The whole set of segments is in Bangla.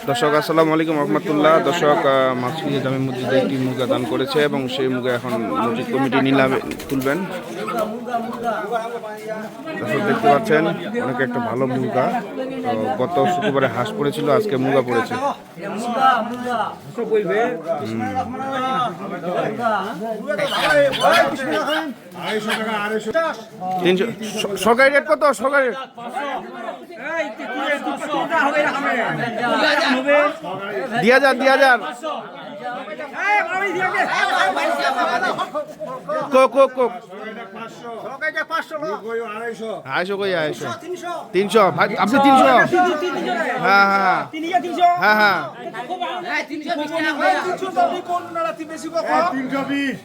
দর্শক আসসালামু আলাইকুম রহমতুল্লাহ। দর্শক মাছুরিয়া জামে মসজিদে একটি মুরগা দান করেছে এবং সেই মুরগা এখন মসজিদ কমিটি নিলামে তুলবেন। দর্শক দেখতে পাচ্ছেন অনেক একটা ভালো মুরগা। গত শুক্রবারে হাঁস পড়েছিল, আজকে মুরগা পড়েছে। সরকারি রেট কত? সরকারি রেট দিয়া যান কোক 300। আপনি 300? হ্যাঁ হ্যাঁ হ্যাঁ হ্যাঁ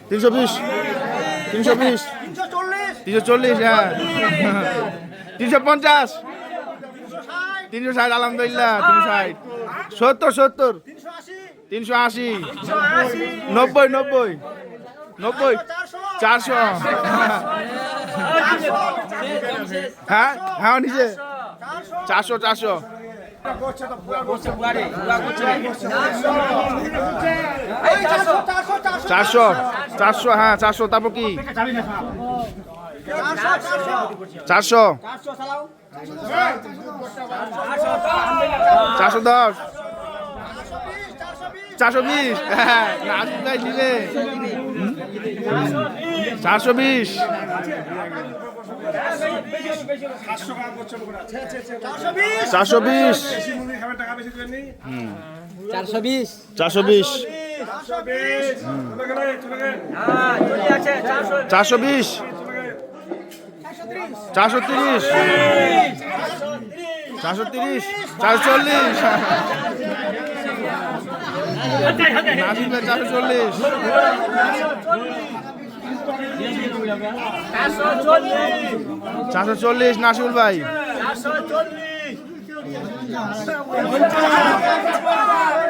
320 340 হ্যাঁ 350 360 আলহামদুলিল্লাহ 360 70 380 90 400 হ্যাঁ হ্যাঁ নিচে 400 হ্যাঁ 400 তারপর কি 400 410 420 হ্যাঁ নাজুকাই নিলে 420 420 430 440 440 নাসিউল ভাই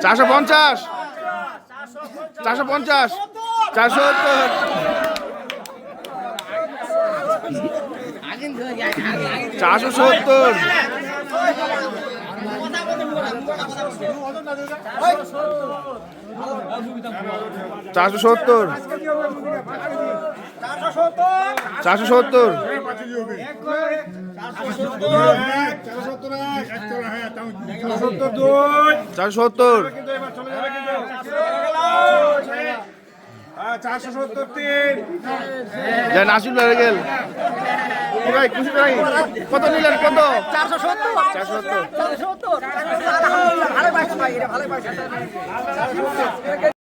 450 470 470 নাসির হয়ে গেল ভাই খুশি ভাই কত নিলেন? কত? 470